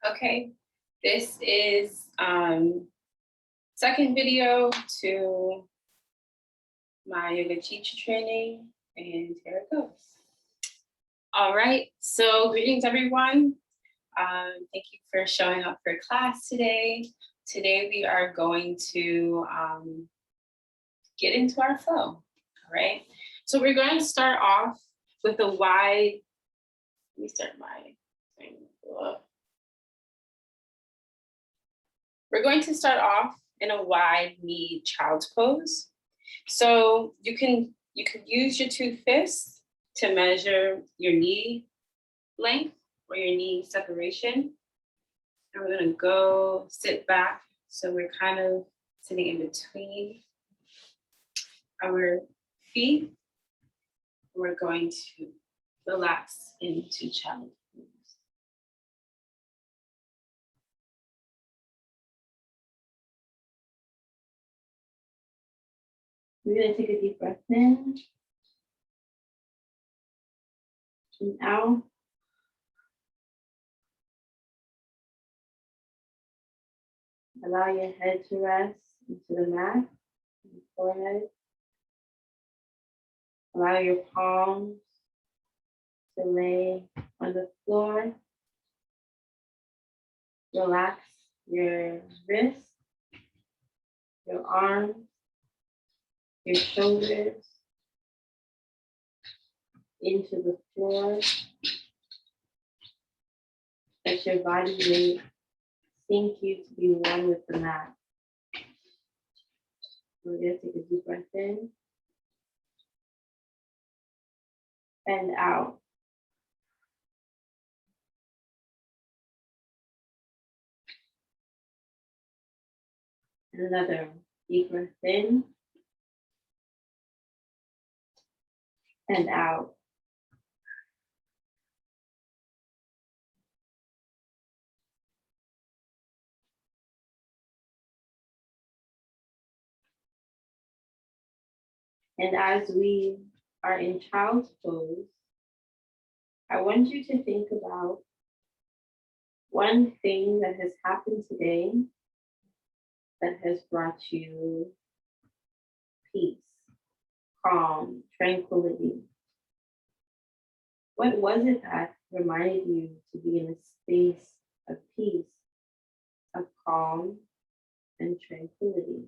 Okay, this is second video to my yoga teacher training, and here it goes. All right, so greetings everyone. Thank you for showing up for class today. Today we are going to get into our flow, all right? So we're going to start off with a wide, let me start my thing. We're going to start off in a wide knee child's pose. So you can use your two fists to measure your knee length or your knee separation. And we're gonna go sit back. So we're kind of sitting in between our feet. We're going to relax into child pose. We're gonna take a deep breath in and out. Allow your head to rest into the mat, the forehead. Allow your palms to lay on the floor. Relax your wrists, your arms, your shoulders into the floor. Let your body weight sink you to be one with the mat. We're going to take a deep breath in and out. And another deep breath in and out. And as we are in child's pose, I want you to think about one thing that has happened today that has brought you peace, calm, tranquility. What was it that reminded you to be in a space of peace, of calm, and tranquility?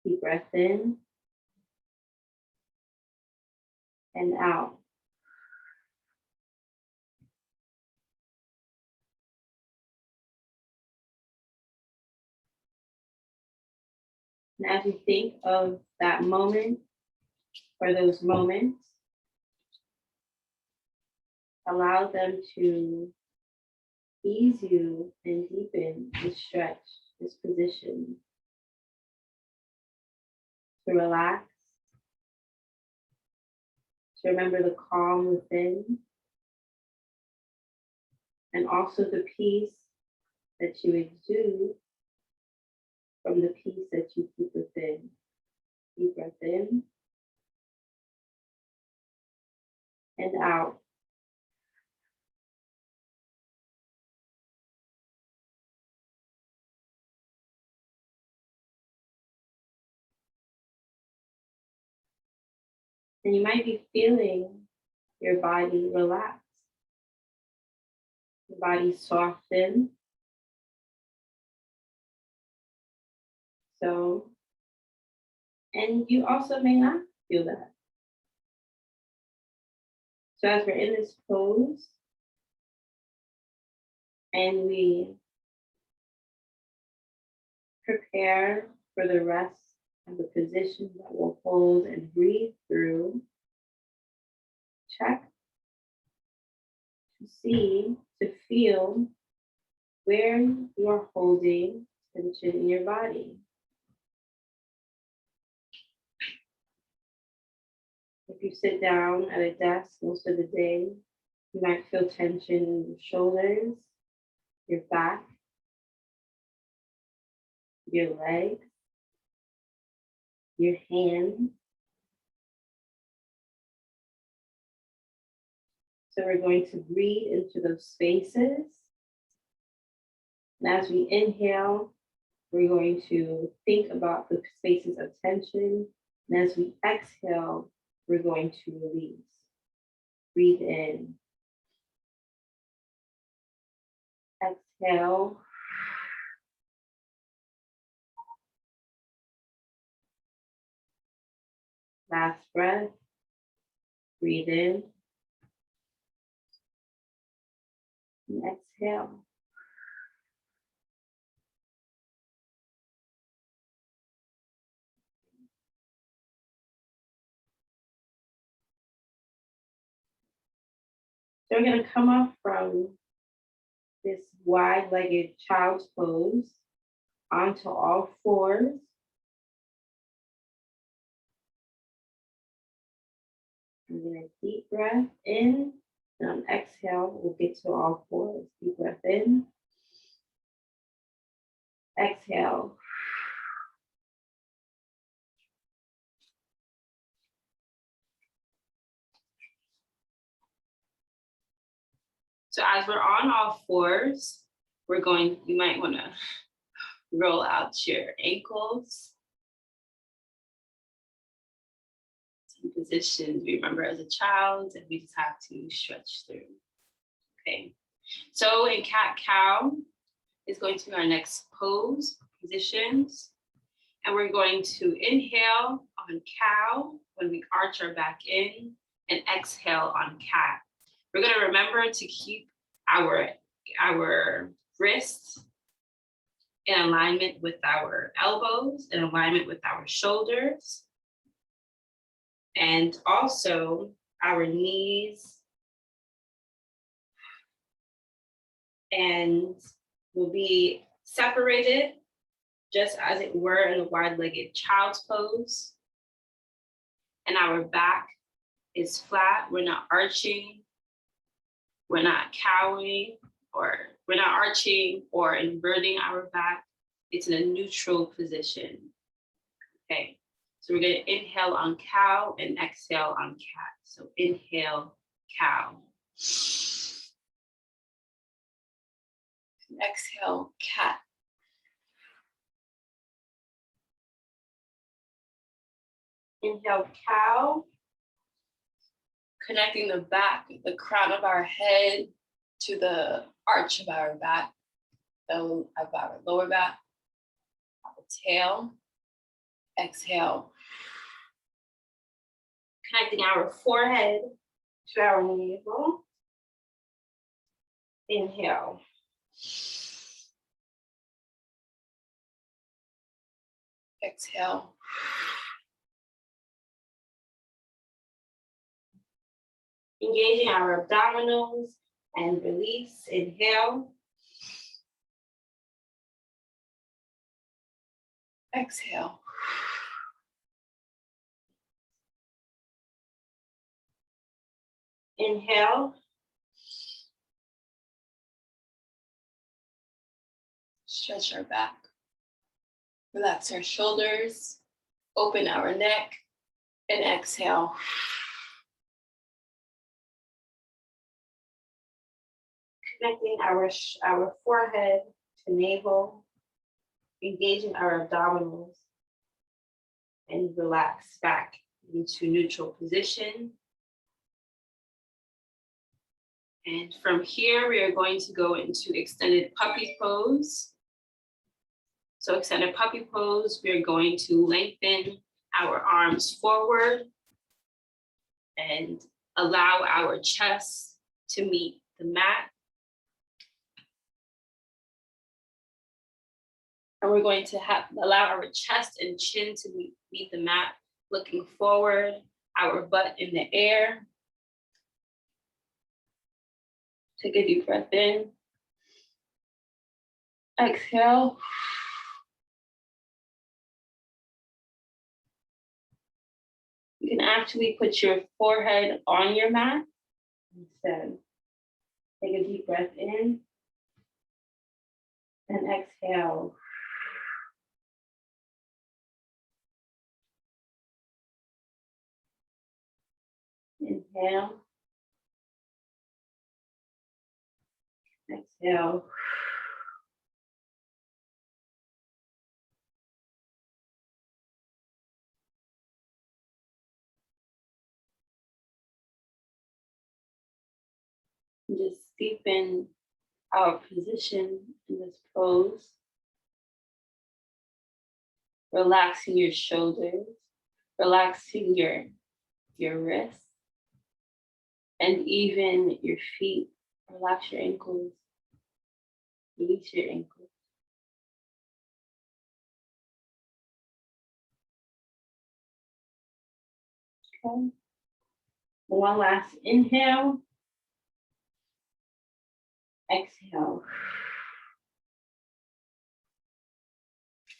Deep breath in and out. And as you think of that moment or those moments, allow them to ease you and deepen the stretch, this position, to relax, to remember the calm within, and also the peace that you exude from the peace that you keep within. Deep breath in and out. And you might be feeling your body relax, your body soften. So, and you also may not feel that. So as we're in this pose, and we prepare for the rest of the position that we'll hold and breathe through, check to see, to feel where you are holding tension in your body. If you sit down at a desk most of the day, you might feel tension in your shoulders, your back, your legs, your hands. So we're going to breathe into those spaces. And as we inhale, we're going to think about the spaces of tension. And as we exhale, we're going to release. Breathe in. Exhale. Last breath. Breathe in. And exhale. So we're going to come up from this wide-legged child's pose onto all fours. And then a deep breath in, and on exhale, we'll get to all fours. Deep breath in. Exhale. So as we're on all fours, you might want to roll out your ankles. Some positions we remember as a child, and we just have to stretch through. Okay. So in cat-cow is going to be our next pose, positions. And we're going to inhale on cow when we arch our back in, and exhale on cat. We're going to remember to keep our wrists in alignment with our elbows, in alignment with our shoulders, and also our knees, and will be separated just as it were in a wide-legged child's pose. And our back is flat. We're not arching. We're not cowing, or we're not arching or inverting our back. It's in a neutral position. Okay, so we're going to inhale on cow and exhale on cat. So inhale, cow. Exhale, cat. Inhale, cow. Connecting the back, the crown of our head to the arch of our back, of our lower back, our tail. Exhale. Connecting our forehead to our navel. Inhale. Exhale. Engaging our abdominals and release. Inhale. Exhale. Inhale. Stretch our back. Relax our shoulders. Open our neck. And exhale. Connecting our forehead to navel, engaging our abdominals, and relax back into neutral position. And from here, we are going to go into extended puppy pose. So extended puppy pose, we are going to lengthen our arms forward and allow our chest to meet the mat. And we're going to allow our chest and chin to meet the mat, looking forward, our butt in the air. Take a deep breath in. Exhale. You can actually put your forehead on your mat instead. Take a deep breath in and exhale. Inhale Exhale. Just deepen our position in this pose. Relaxing your shoulders, relaxing your wrists, and even your feet. Relax your ankles, release your ankles. Okay. One last inhale. Exhale.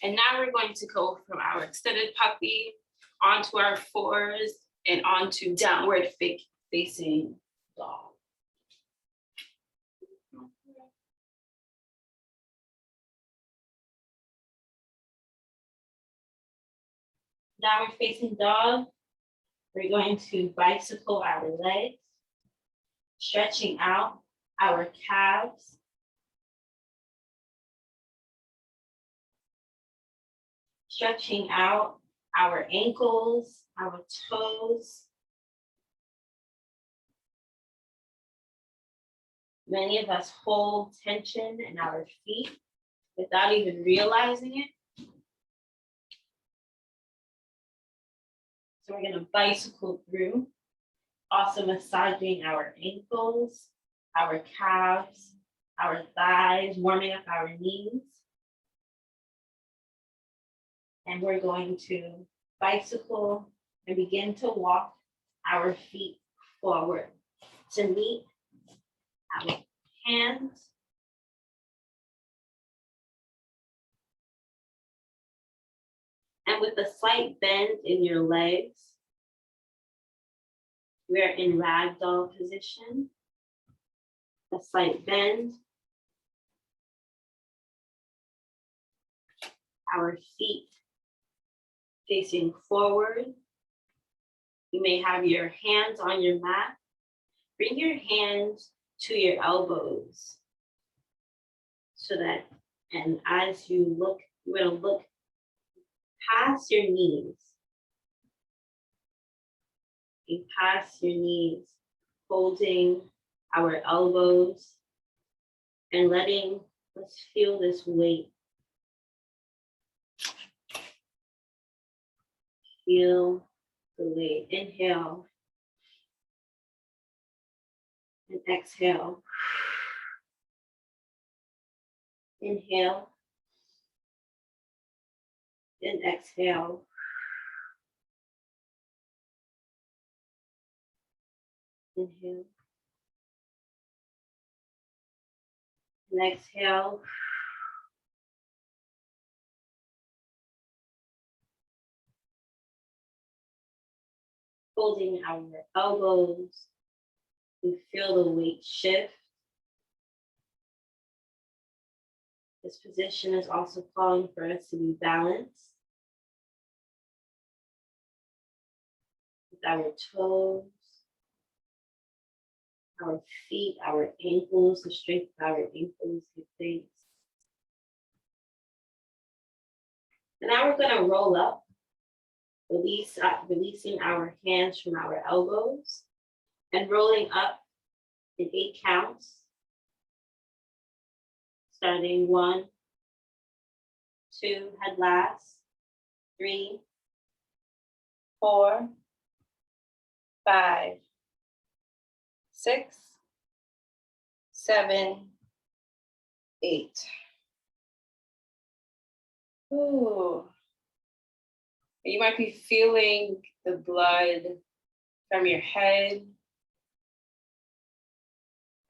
And now we're going to go from our extended puppy onto our fours and onto downward facing dog. Downward facing dog, we're going to bicycle our legs, stretching out our calves, stretching out our ankles, our toes. Many of us hold tension in our feet without even realizing it. So we're gonna bicycle through, also massaging our ankles, our calves, our thighs, warming up our knees. And we're going to bicycle and begin to walk our feet forward to meet our hands. And with a slight bend in your legs, we're in ragdoll position. A slight bend. Our feet facing forward. You may have your hands on your mat. Bring your hands to your elbows so that, and as you look, you're gonna look past your knees. And past your knees, holding our elbows and let's feel this weight. Feel the weight. Inhale and exhale. Inhale and exhale. Inhale and exhale. Holding our elbows, we feel the weight shift. This position is also calling for us to be balanced with our toes, our feet, our ankles, the strength of our ankles, hip joints. And now we're going to roll up, releasing our hands from our elbows and rolling up in 8 counts. Starting 1, 2, head last, 3, 4, 5, 6, 7, 8. Ooh. You might be feeling the blood from your head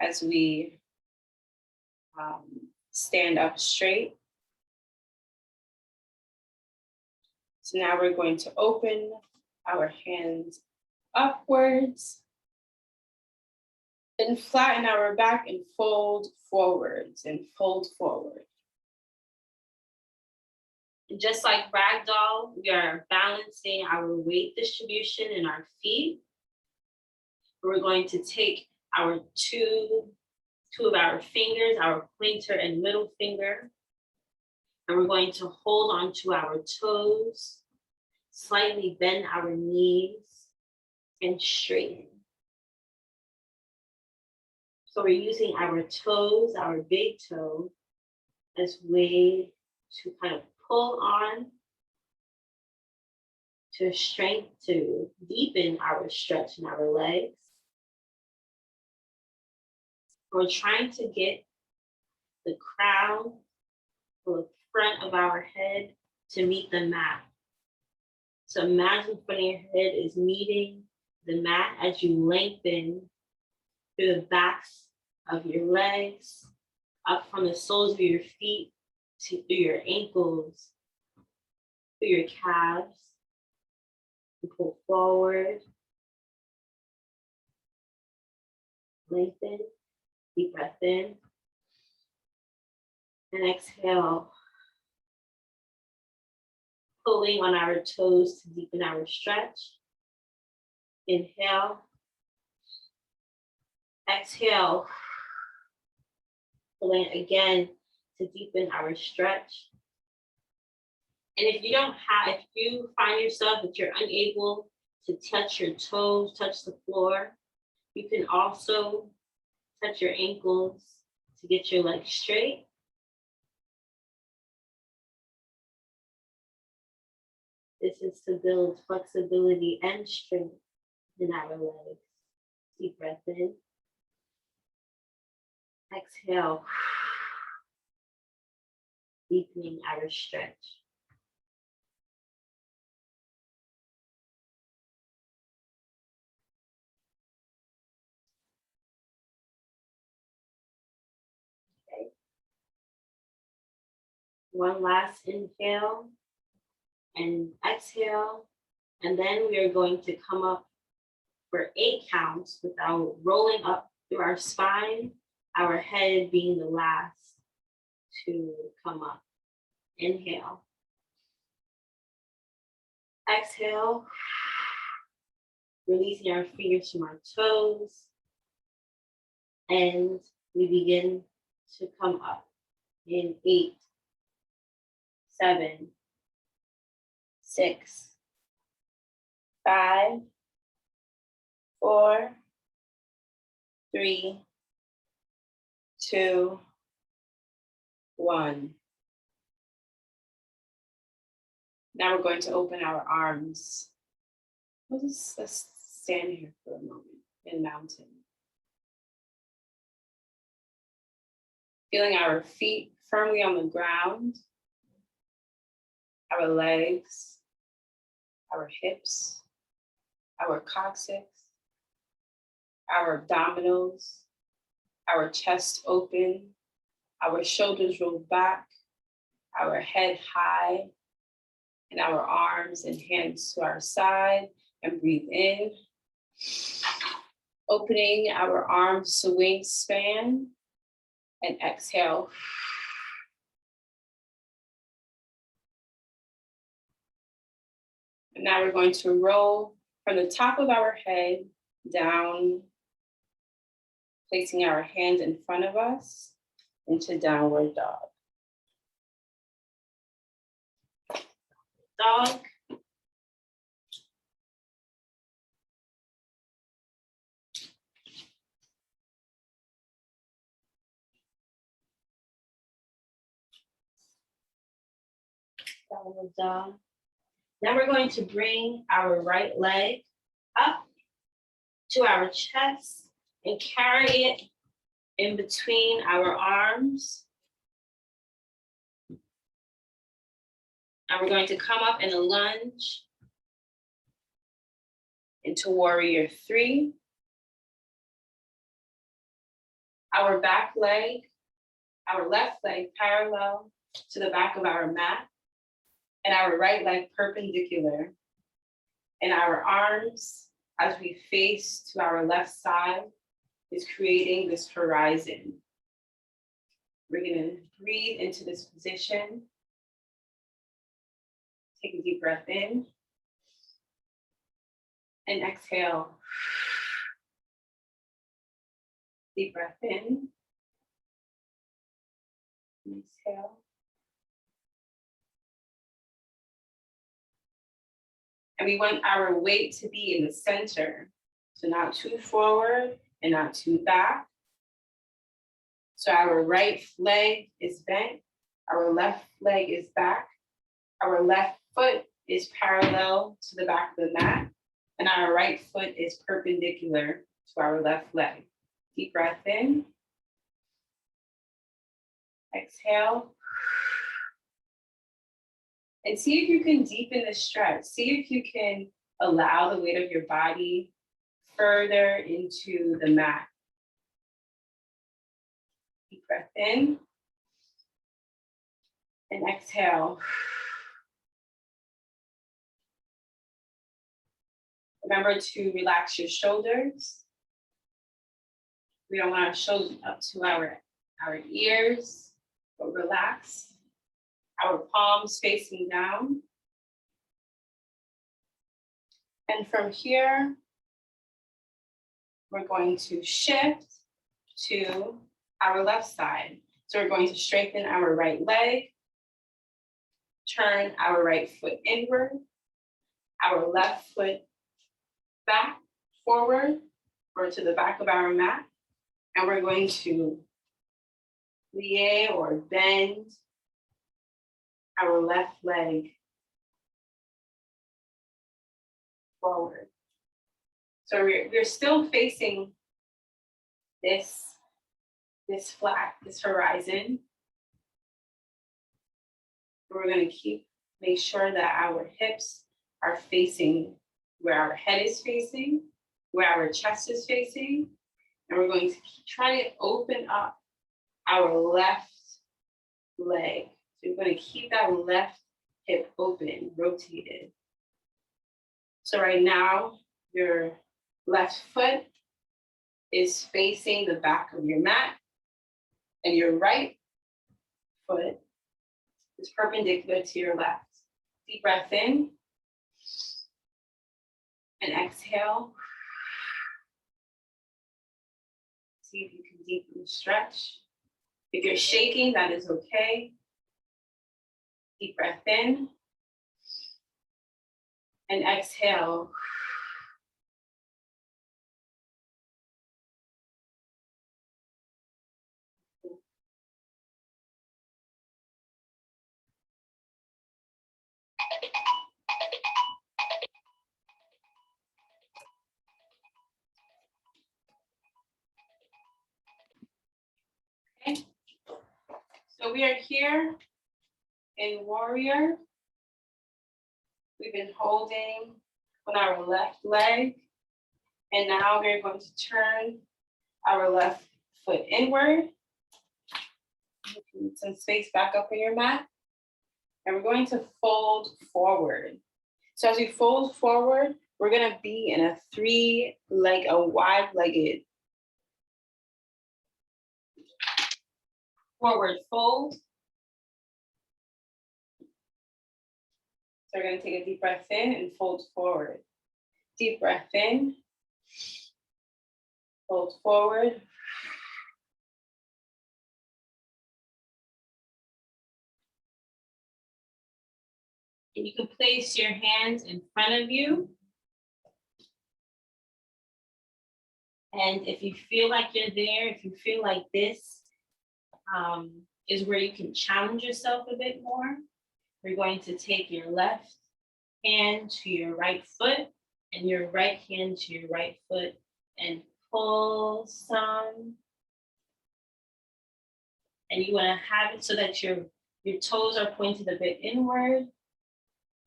as we stand up straight. So now we're going to open our hands upwards and flatten our back and fold forwards and fold forward. And just like ragdoll, we are balancing our weight distribution in our feet. We're going to take our 2 two of our fingers, our pointer and middle finger. And we're going to hold on to our toes, slightly bend our knees, and straighten. So we're using our toes, our big toe, as way to kind of pull on to strength, to deepen our stretch in our legs. We're trying to get the crown or the front of our head to meet the mat. So imagine the front of your head is meeting the mat as you lengthen through the backs of your legs, up from the soles of your feet to through your ankles, through your calves. You pull forward, lengthen, deep breath in, and exhale, pulling on our toes to deepen our stretch. Inhale, exhale, pulling again to deepen our stretch. And if you find yourself that you're unable to touch your toes, touch the floor, you can also touch your ankles to get your legs straight. This is to build flexibility and strength in our legs. Deep breath in. Exhale, deepening our stretch. Okay. One last inhale and exhale, and then we are going to come up for 8 counts without rolling up through our spine, our head being the last to come up. Inhale. Exhale, releasing our fingers from our toes, and we begin to come up in 8, 7, 6, 5, 4, 3, 2, 1. Now we're going to open our arms. Let's stand here for a moment in mountain. Feeling our feet firmly on the ground, our legs, our hips, our coccyx, our abdominals, our chest open, our shoulders rolled back, our head high, and our arms and hands to our side, and breathe in. Opening our arms to wingspan, and exhale. And now we're going to roll from the top of our head down, placing our hands in front of us into downward dog. Dog. Downward dog. Now we're going to bring our right leg up to our chest and carry it in between our arms. And we're going to come up in a lunge into warrior 3. Our back leg, our left leg parallel to the back of our mat, and our right leg perpendicular. And our arms, as we face to our left side, is creating this horizon. We're gonna breathe into this position. Take a deep breath in. And exhale. Deep breath in. Exhale. And we want our weight to be in the center. So not too forward and not too back. So our right leg is bent. Our left leg is back. Our left foot is parallel to the back of the mat. And our right foot is perpendicular to our left leg. Deep breath in. Exhale. And see if you can deepen the stretch. See if you can allow the weight of your body further into the mat. Deep breath in. And exhale. Remember to relax your shoulders. We don't want our shoulders up to our ears, but relax. Our palms facing down. And from here, we're going to shift to our left side. So we're going to straighten our right leg, turn our right foot inward, our left foot back, forward, or to the back of our mat. And we're going to plie or bend our left leg forward. So we're still facing this horizon. We're going to make sure that our hips are facing where our head is facing, where our chest is facing. And we're going to try to open up our left leg. So you're going to keep that left hip open, rotated. So right now, your left foot is facing the back of your mat, and your right foot is perpendicular to your left. Deep breath in, and exhale. See if you can deeply stretch. If you're shaking, that is okay. Deep breath in, and exhale. Okay, so we are here in warrior. We've been holding on our left leg, and now we're going to turn our left foot inward. Need some space back up in your mat, and we're going to fold forward. So as we fold forward, we're going to be in a wide-legged forward fold. So we're going to take a deep breath in and fold forward. Deep breath in, fold forward. And you can place your hands in front of you. And if you feel like you're there, if you feel like this is where you can challenge yourself a bit more, we're going to take your left hand to your right foot and your right hand to your right foot and pull some. And you want to have it so that your toes are pointed a bit inward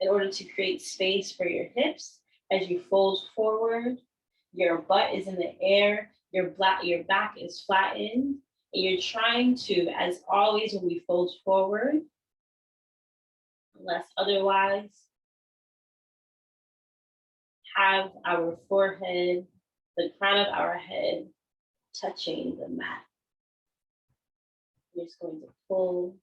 in order to create space for your hips. As you fold forward, your butt is in the air, your back is flattened, and you're trying to, as always when we fold forward, unless otherwise, have our forehead, the crown of our head touching the mat. We're just going to pull.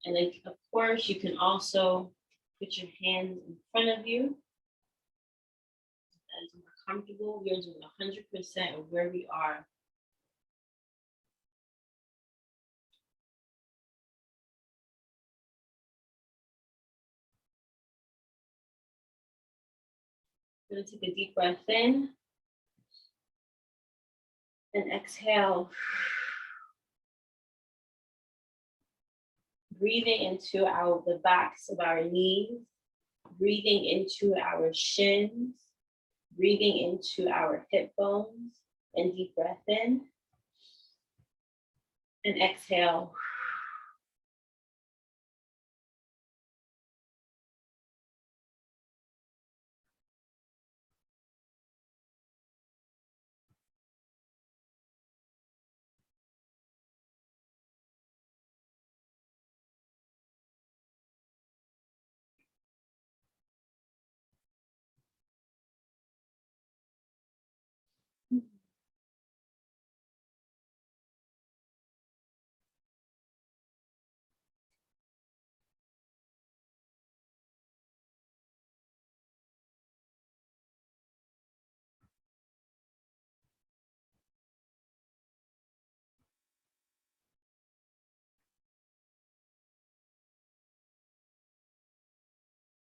And then, of course, you can also put your hands in front of you. That is more comfortable. We're doing 100% of where we are We're gonna take a deep breath in and exhale. Breathing into the backs of our knees, breathing into our shins, breathing into our hip bones, and deep breath in and exhale.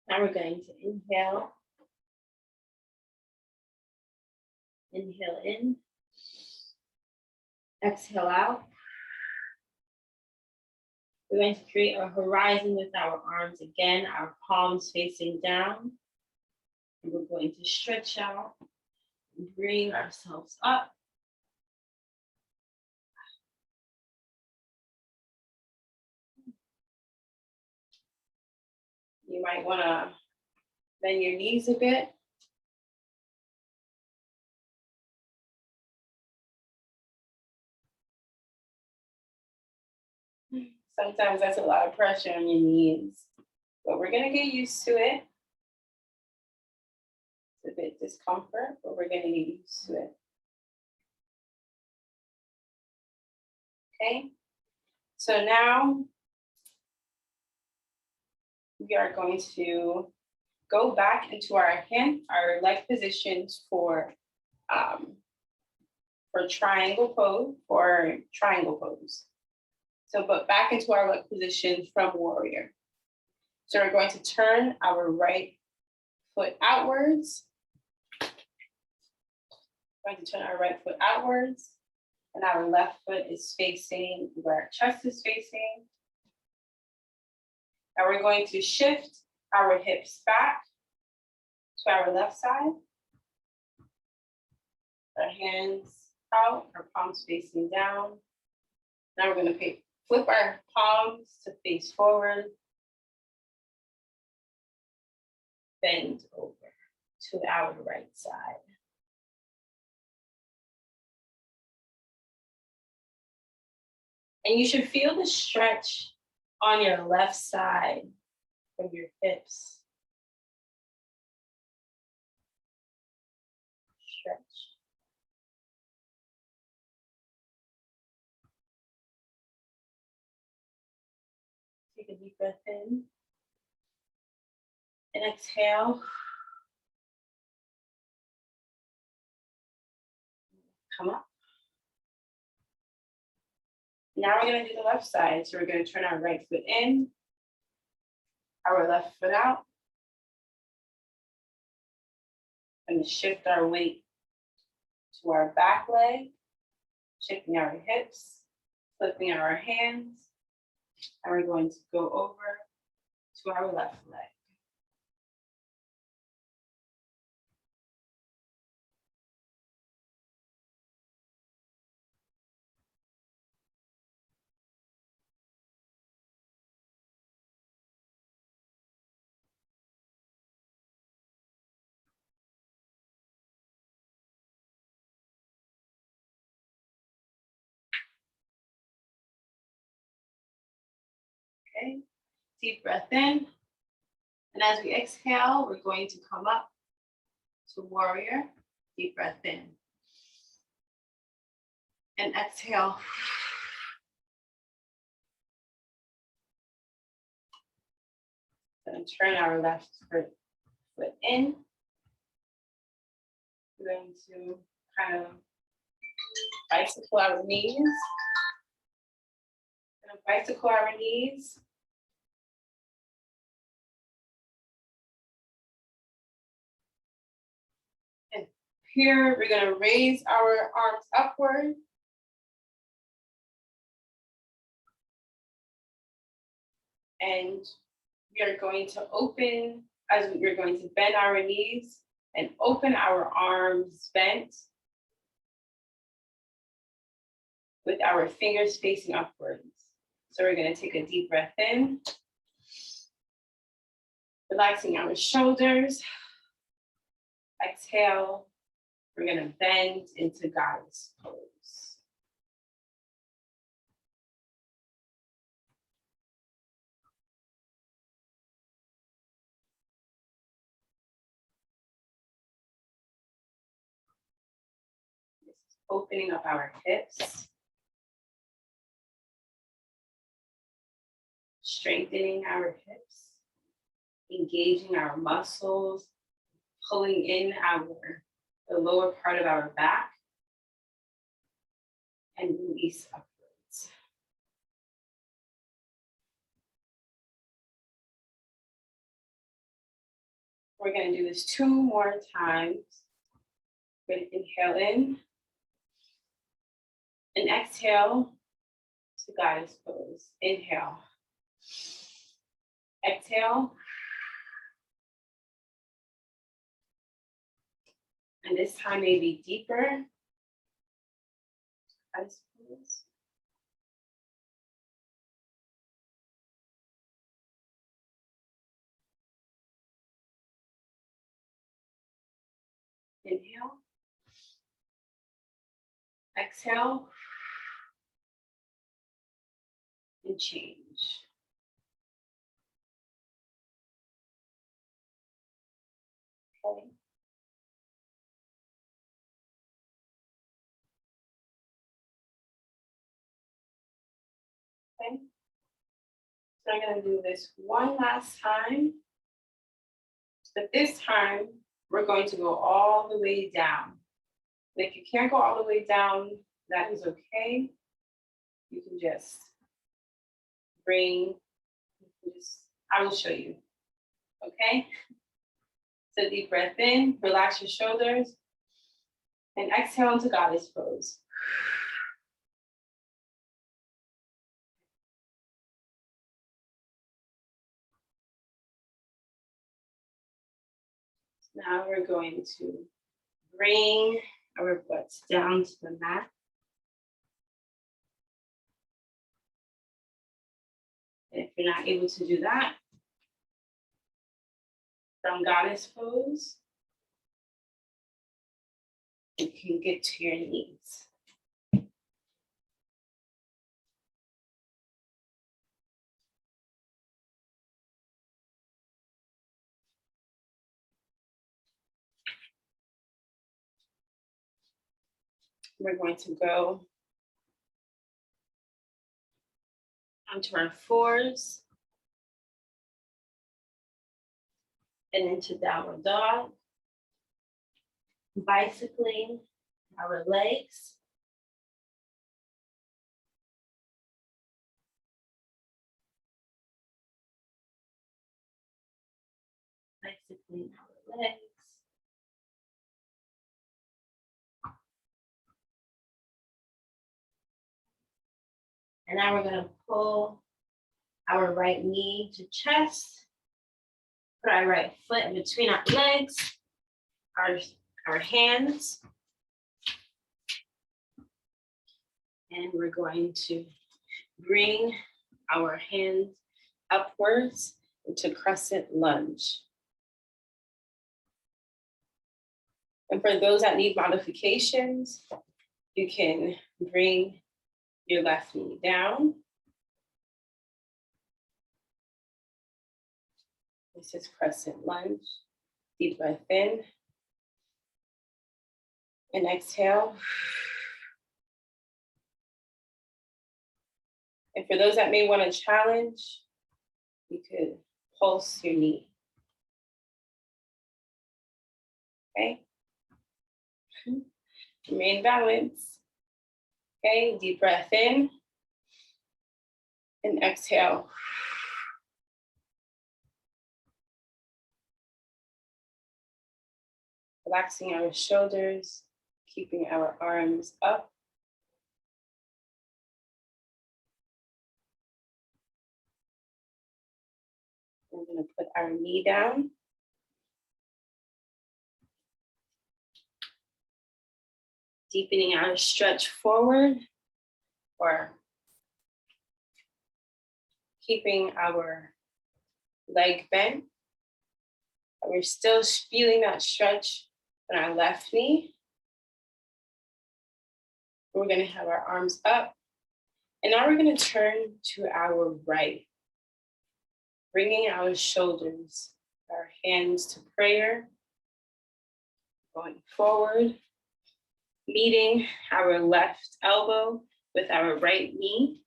Now we're going to inhale. Inhale in. Exhale out. We're going to create a horizon with our arms again, our palms facing down. And we're going to stretch out and bring ourselves up. You might want to bend your knees a bit. Sometimes that's a lot of pressure on your knees, but we're gonna get used to it. It's a bit discomfort, but we're gonna get used to it. Okay, so now we are going to go back into our leg positions for triangle pose, So, but back into our leg position from warrior. So we're going to turn our right foot outwards. We're going to turn our right foot outwards, and our left foot is facing where our chest is facing. Now we're going to shift our hips back to our left side. Our hands out, our palms facing down. Now we're going to flip our palms to face forward. Bend over to our right side. And you should feel the stretch on your left side from your hips. Stretch. Take a deep breath in. And exhale. Come up. Now we're going to do the left side. So we're going to turn our right foot in, our left foot out. And shift our weight to our back leg, shifting our hips, flipping our hands. And we're going to go over to our left leg. Okay, deep breath in. And as we exhale, we're going to come up to warrior. Deep breath in. And exhale. Then turn our left foot in. We're going to kind of bicycle our knees. Bicycle our knees. here, we're gonna raise our arms upward. And we are going to open, as we're going to bend our knees and open our arms bent with our fingers facing upwards. So we're gonna take a deep breath in, relaxing our shoulders. Exhale, we're gonna bend into goddess pose. This is opening up our hips, strengthening our hips, engaging our muscles, pulling in the lower part of our back, and release upwards. We're gonna do this 2 more times. We're gonna inhale in, and exhale to goddess pose. Inhale. Exhale. And this time maybe deeper. Goddess pose. Inhale. Exhale. And change. Okay. Okay. So I'm gonna do this one last time. But this time, we're going to go all the way down. And if you can't go all the way down, that is okay. You can just I will show you, okay? So deep breath in, relax your shoulders, and exhale into goddess pose. Now we're going to bring our butts down to the mat. And if you're not able to do that, from goddess pose, you can get to your knees. We're going to go onto our fours and into downward dog, bicycling our legs. Bicycling our legs. And now we're gonna pull our right knee to chest, put our right foot in between our legs, our hands, and we're going to bring our hands upwards into crescent lunge. And for those that need modifications, you can bring your left knee down. This is crescent lunge. Deep breath in. And exhale. And for those that may want to challenge, you could pulse your knee. Okay? Remain balanced. Okay, deep breath in. And exhale. Relaxing our shoulders, keeping our arms up. We're going to put our knee down. Deepening our stretch forward, or keeping our leg bent. We're still feeling that stretch on our left knee. We're going to have our arms up. And now we're going to turn to our right, bringing our shoulders, our hands to prayer, going forward, meeting our left elbow with our right knee,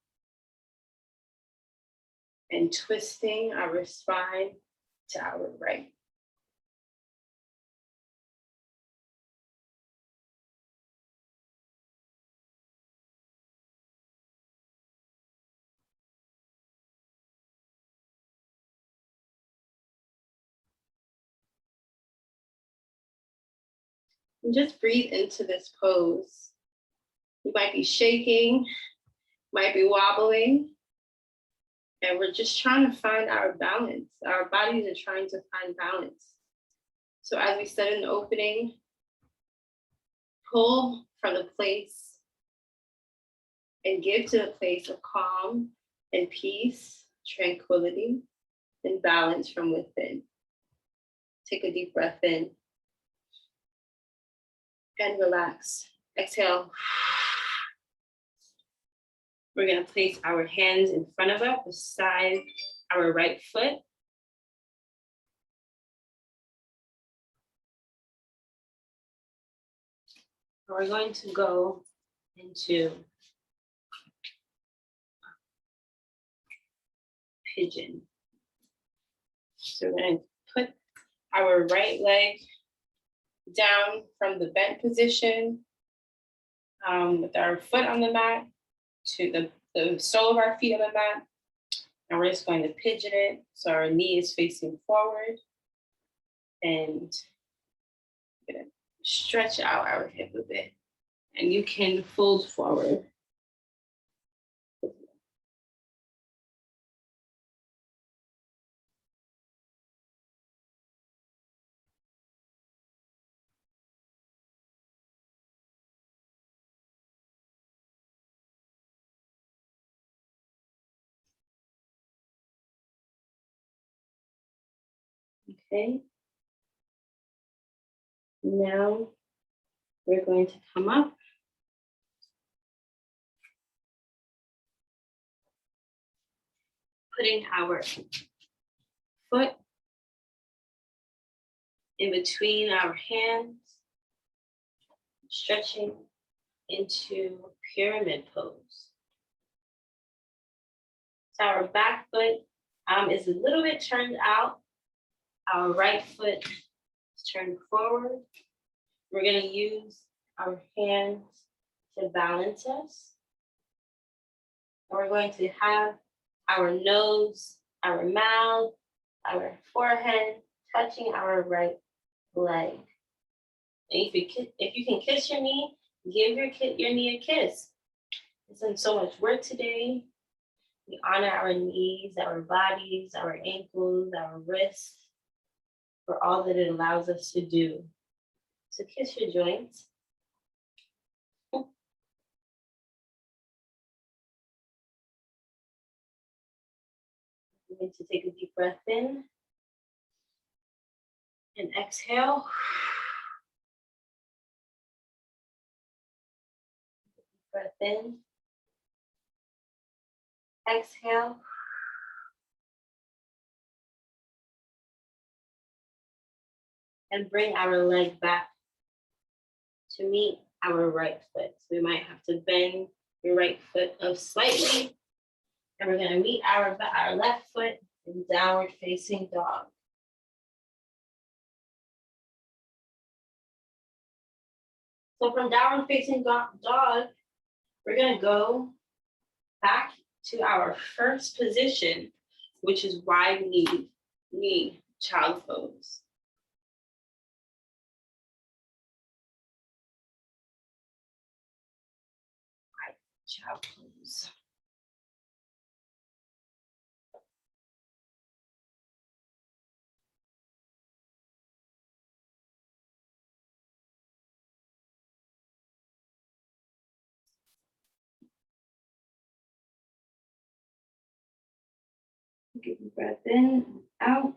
and twisting our spine to our right. And just breathe into this pose. You might be shaking, might be wobbling, and we're just trying to find our balance. Our bodies are trying to find balance. So as we said in the opening, pull from the place and give to the place of calm and peace, tranquility, and balance from within. Take a deep breath in and relax. Exhale. We're going to place our hands in front of us beside our right foot. We're going to go into pigeon. So we're going to put our right leg down from the bent position with our foot on the mat to the sole of our feet on the mat. And we're just going to pigeon it so our knee is facing forward. And we're going to stretch out our hip a bit. And you can fold forward. Okay. Now we're going to come up. Putting our foot in between our hands, stretching into pyramid pose. So our back foot is a little bit turned out. Our right foot is turned forward. We're going to use our hands to balance us. And we're going to have our nose, our mouth, our forehead touching our right leg. And if you can kiss your knee, give your knee a kiss. It's done so much work today. We honor our knees, our bodies, our ankles, our wrists, for all that it allows us to do. So kiss your joints. I'm going to take a deep breath in and exhale. Breath in. Exhale. And bring our leg back to meet our right foot. So we might have to bend your right foot up slightly. And we're going to meet our left foot in downward facing dog. So from downward facing dog, we're going to go back to our first position, which is wide knee child pose. Child pose. Get your breath in, out.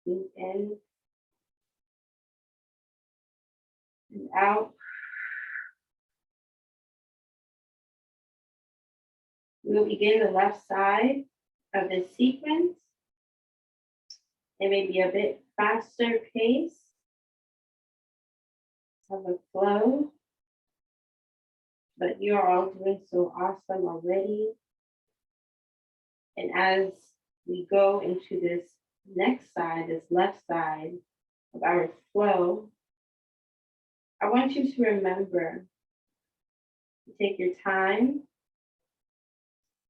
Breathe in and out. We'll begin the left side of this sequence. It may be a bit faster pace of a flow, but you're all doing so awesome already. And as we go into this next side, this left side of our flow, I want you to remember to take your time,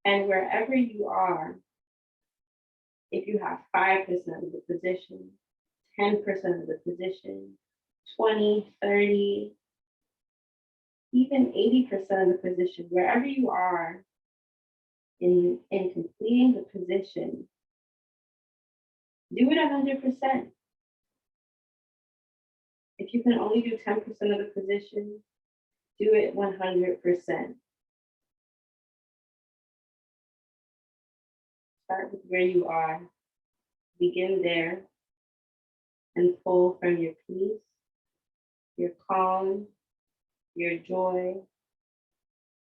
and wherever you are, if you have 5% of the position, 10% of the position, 20, 30, even 80% of the position, wherever you are in completing the position, do it 100%. If you can only do 10% of the position, do it 100%. Start with where you are, begin there, and pull from your peace, your calm, your joy,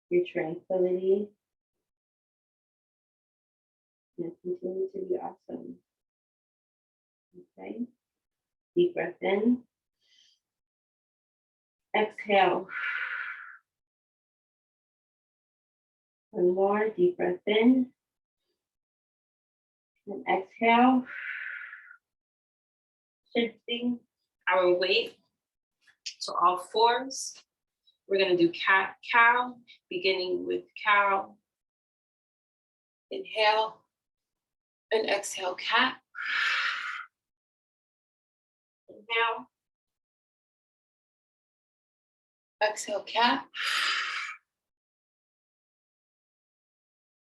your tranquility, and continue to be awesome. Okay? Deep breath in. Exhale. One more, deep breath in. And exhale. Shifting our weight to all fours. We're going to do cat, cow, beginning with cow. Inhale and exhale, cat. Inhale. Exhale, cat.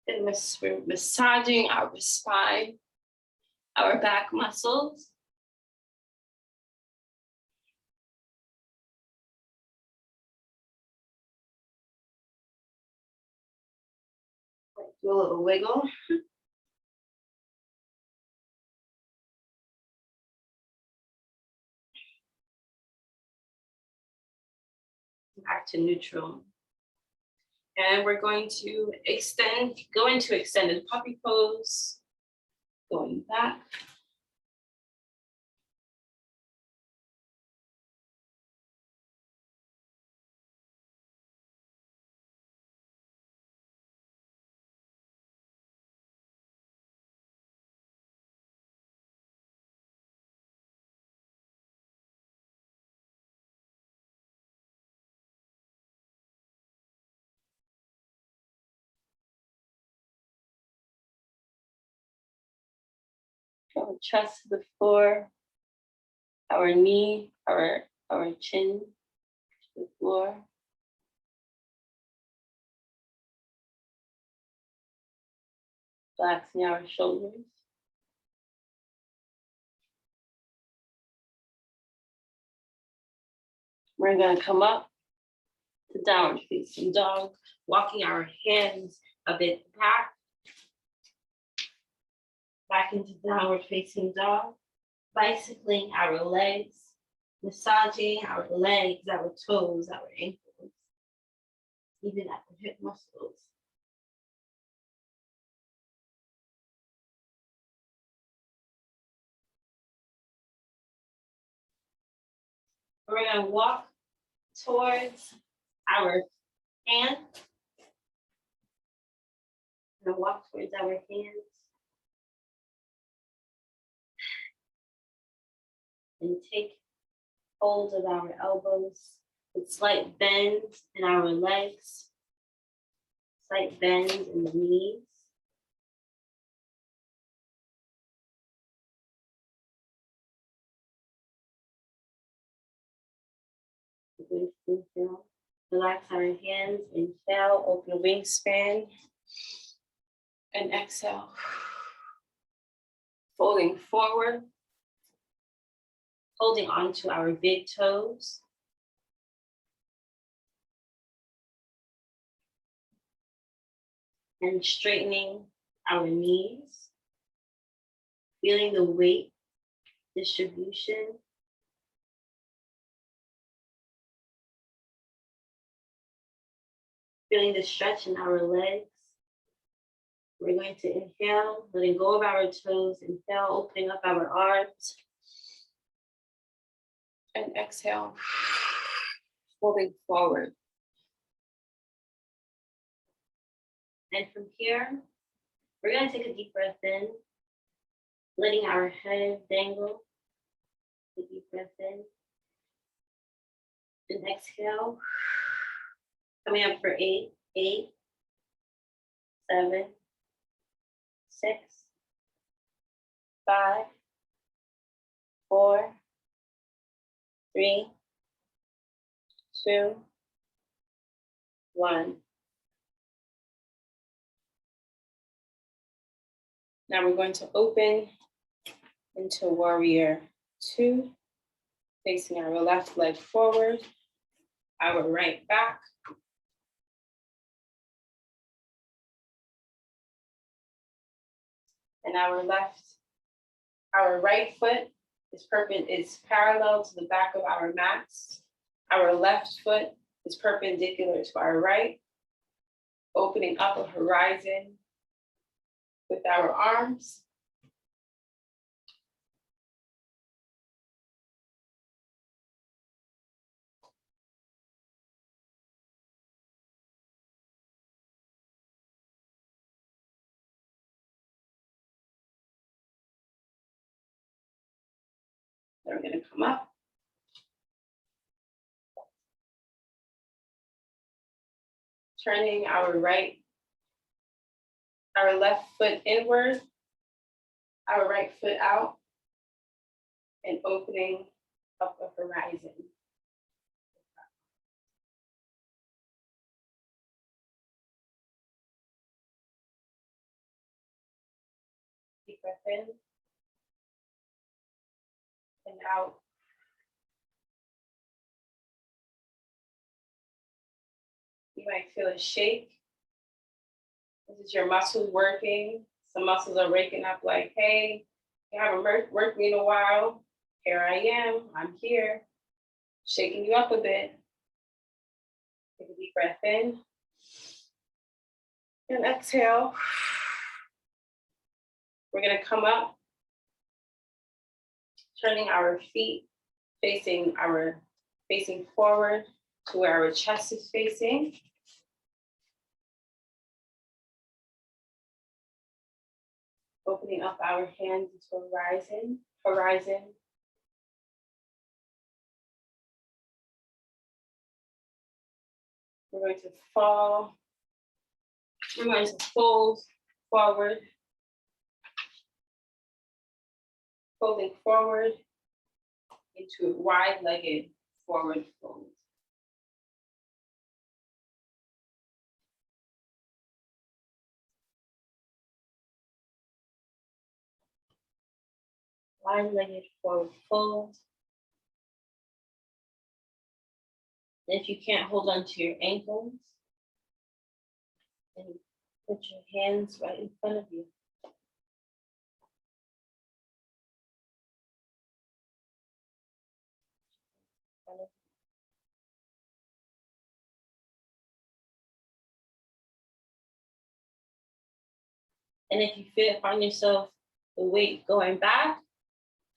And we're massaging our spine, our back muscles. Do a little wiggle. Back to neutral. And we're going to go into extended puppy pose. Going back. Our chest to the floor, our knee, our chin to the floor. Relaxing our shoulders. We're going to come up to downward facing dog, walking our hands a bit back into downward facing dog, bicycling our legs, massaging our legs, our toes, our ankles, even at the hip muscles. We're going to walk towards our hand. We're going to walk towards our hands. And take hold of our elbows with slight bends in our legs, slight bend in the knees. Inhale. Relax our hands. Inhale, open wingspan. And exhale. Folding forward. Holding on to our big toes. And straightening our knees. Feeling the weight distribution. Feeling the stretch in our legs. We're going to inhale, letting go of our toes. Inhale, opening up our arms. And exhale, folding forward. And from here, we're going to take a deep breath in, letting our head dangle. A deep breath in. And exhale. Coming up for 8, 7, 6, 5, 4, 3, 2, 1. Now we're going to open into warrior 2, facing our left leg forward, our right back. And our right foot is parallel to the back of our mats. Our left foot is perpendicular to our right, opening up a horizon with our arms. Then we're going to come up. Turning our left foot inward, our right foot out, and opening up a horizon. Deep breath in and out. You might feel a shake. This is your muscles working. Some muscles are waking up like, hey, you haven't worked me in a while. Here I am, I'm here. Shaking you up a bit. Take a deep breath in. And exhale. We're gonna come up, turning our feet facing forward to where our chest is facing. Opening up our hands into a horizon. We're going to fold forward. Folding forward into a wide-legged forward fold. Wide-legged forward fold. And if you can't hold on to your ankles, then put your hands right in front of you. And if you find yourself the weight going back,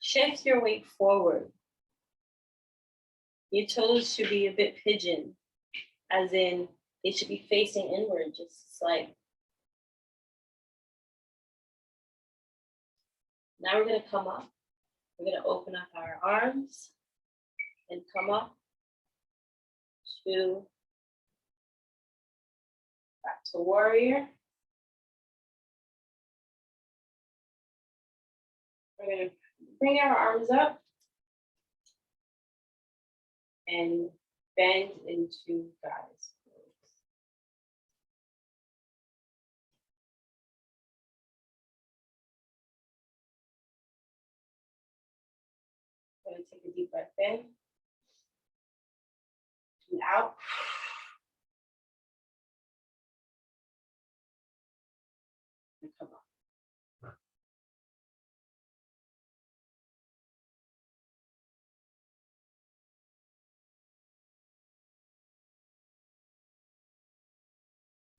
shift your weight forward. Your toes should be a bit pigeon, as in they should be facing inward, just like. Now we're gonna come up. We're gonna open up our arms and come up to back to warrior. We're going to bring our arms up and bend into goddess pose. I'm going to take a deep breath in and out. And come up.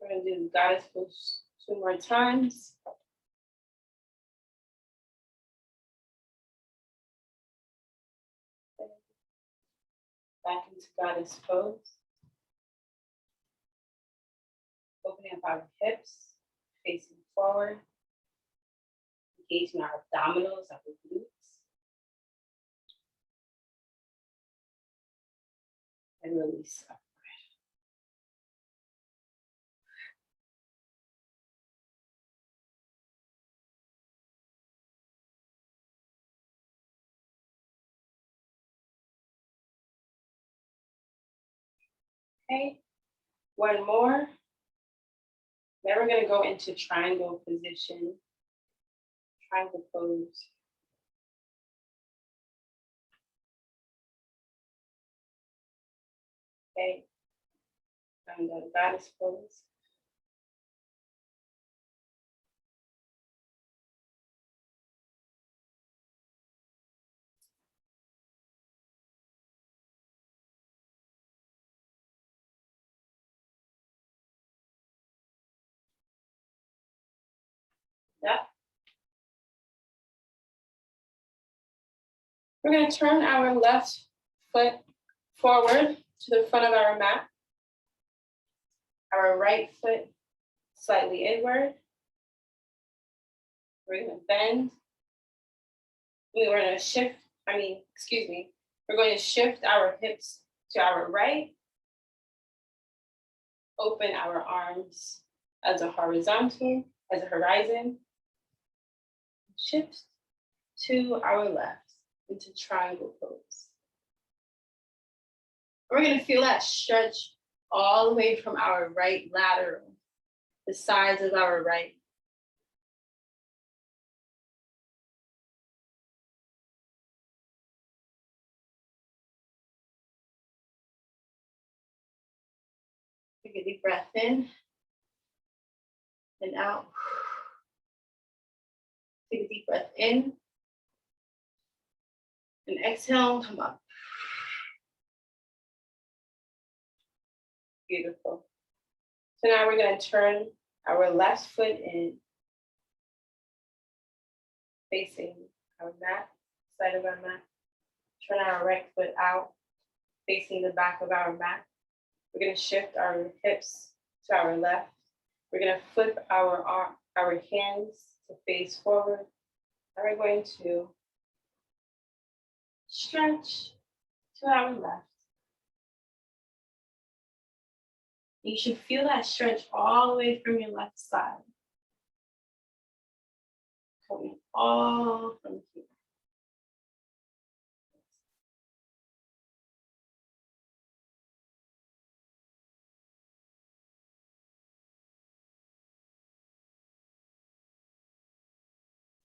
We're going to do the goddess pose 2 more times. Back into goddess pose. Opening up our hips, facing forward. Engaging our abdominals, our glutes. And release up. Okay, 1 more. Then we're going to go into triangle position, triangle pose. Okay, and the goddess pose. Yeah. We're going to turn our left foot forward to the front of our mat. Our right foot slightly inward. We're going to bend. We're going to shift, we're going to shift our hips to our right. Open our arms as a horizontal, as a horizon. Shift to our left into triangle pose. We're going to feel that stretch all the way from our right lateral, the sides of our right. Take a deep breath in and out. Take a deep breath in and exhale, come up. Beautiful. So now we're going to turn our left foot in, facing our mat, side of our mat. Turn our right foot out, facing the back of our mat. We're going to shift our hips to our left. We're going to flip our hands to face forward. And we're going to stretch to our left. You should feel that stretch all the way from your left side. Coming all from here.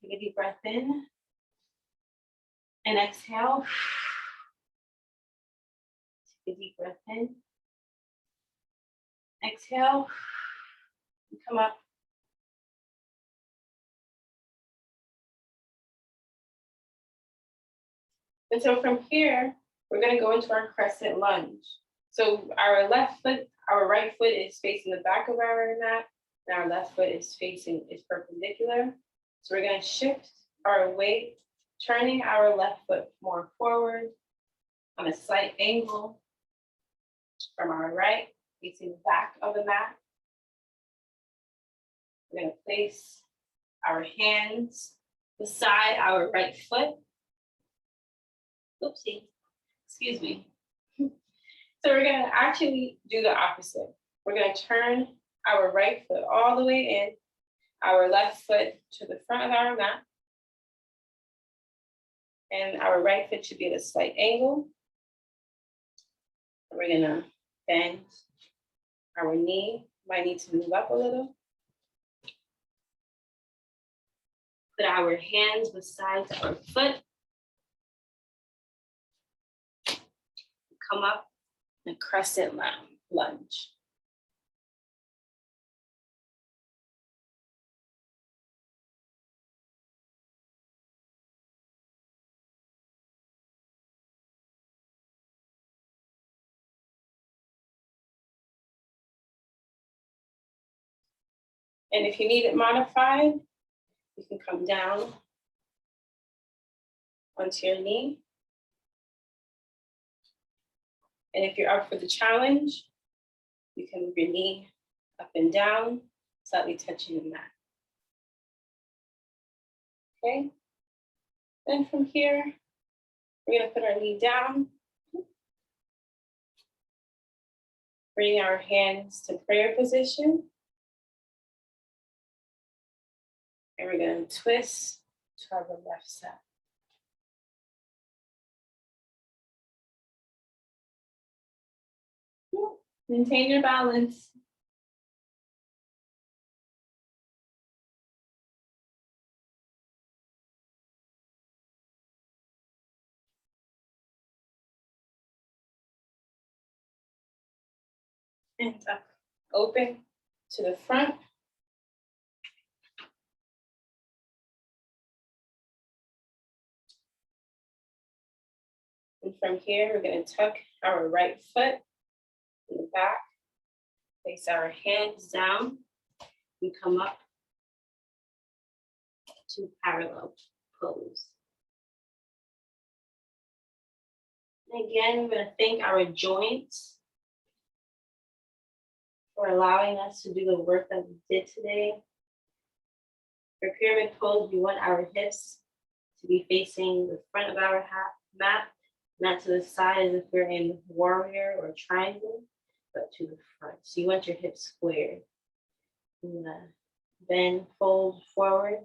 Take a deep breath in and exhale. Take a deep breath in. Exhale. And come up. And so from here, we're going to go into our crescent lunge. So our right foot is facing the back of our mat, and our left foot is perpendicular. So we're going to shift our weight, turning our left foot more forward on a slight angle from our right, facing the back of the mat. We're going to place our hands beside our right foot. Oopsie, excuse me. So we're going to actually do the opposite. We're going to turn our right foot all the way in, our left foot to the front of our mat, and our right foot should be at a slight angle We're gonna bend our knee. Might need to move up a little. Put our hands beside our foot. Come up and crescent lunge. And if you need it modified, you can come down onto your knee. And if you're up for the challenge, you can move your knee up and down, slightly touching the mat. Okay? Then from here, we're gonna put our knee down. Bring our hands to prayer position. And we're gonna twist to our left side. Maintain your balance. And up, open to the front. And from here, we're gonna tuck our right foot in the back, place our hands down, and come up to parallel pose. And again, we're gonna thank our joints for allowing us to do the work that we did today. For pyramid pose, we want our hips to be facing the front of our mat, not to the side as if we're in warrior or triangle, but to the front. So you want your hips squared. Then fold forward,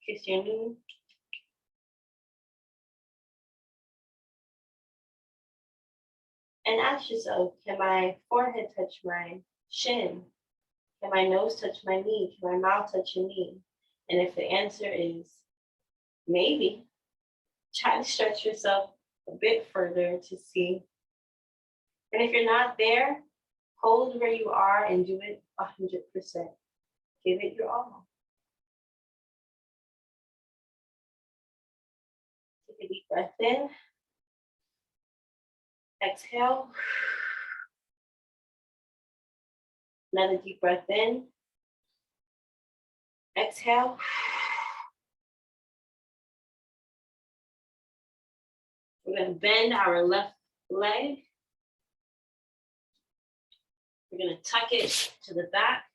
kiss your knee. And ask yourself, can my forehead touch my shin? Can my nose touch my knee? Can my mouth touch your knee? And if the answer is maybe, try to stretch yourself a bit further to see. And if you're not there, hold where you are and do it 100%. Give it your all. Take a deep breath in. Exhale. Another deep breath in. Exhale. We're going to bend our left leg. We're going to tuck it to the back.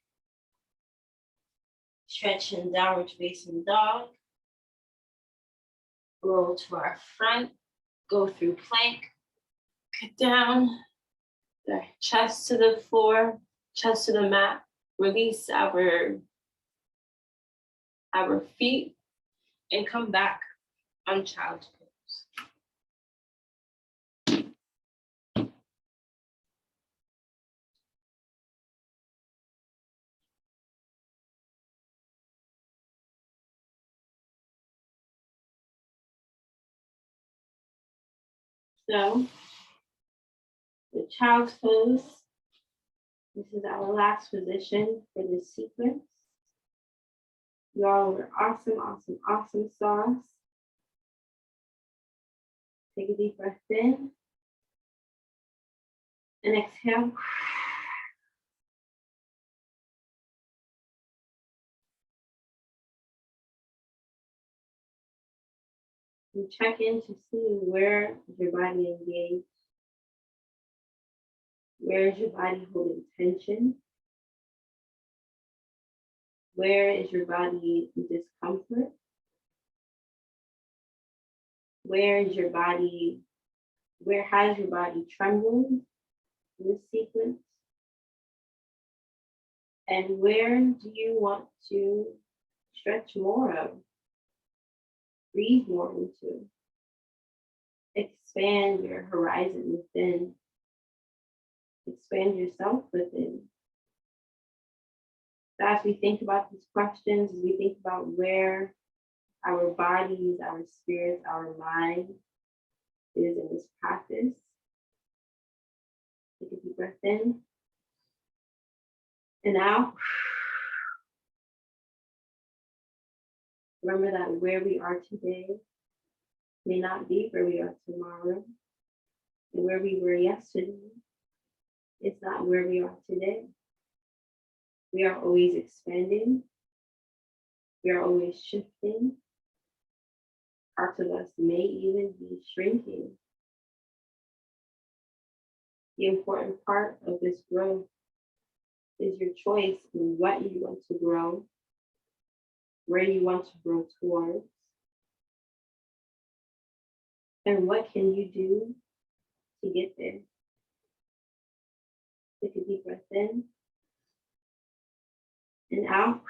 Stretch in downward facing dog. Roll to our front. Go through plank. Get down. The chest to the floor, chest to the mat. Release our feet and come back on child's pose. So, the child's pose, this is our last position for this sequence. Y'all were awesome, awesome, awesome sauce. Take a deep breath in and exhale. And check in to see where is your body engaged. Where is your body holding tension? Where is your body in discomfort? Where has your body trembled in this sequence? And where do you want to stretch more of? Breathe more into. Expand your horizon within expand yourself within. So as we think about these questions, as we think about where our bodies, our spirits, our mind is in this practice, take a deep breath in and out. Remember that where we are today may not be where we are tomorrow. And where we were yesterday is not where we are today. We are always expanding. We are always shifting. Parts of us may even be shrinking. The important part of this growth is your choice in what you want to grow, where you want to grow towards, and what can you do to get there. Take a deep breath in and out.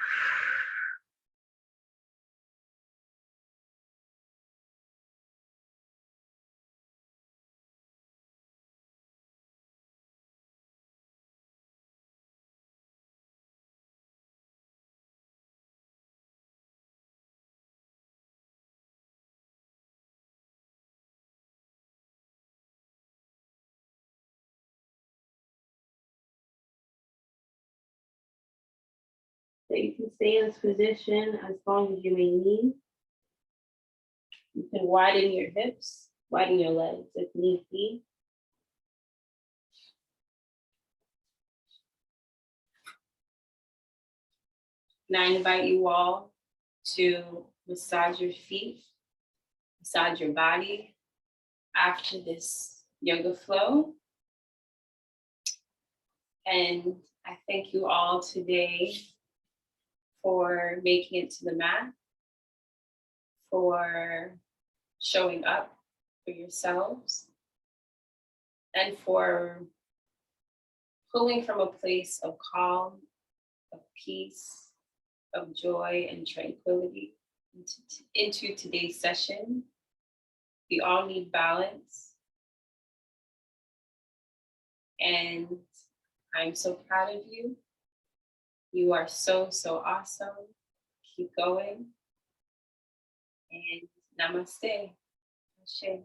So you can stay in this position as long as you may need. You can widen your hips, widen your legs if need be. And I invite you all to massage your feet, massage your body after this yoga flow. And I thank you all today for making it to the mat, for showing up for yourselves, and for pulling from a place of calm, of peace, of joy and tranquility into today's session. We all need balance. And I'm so proud of you. You are so, so awesome. Keep going. And namaste. Namaste.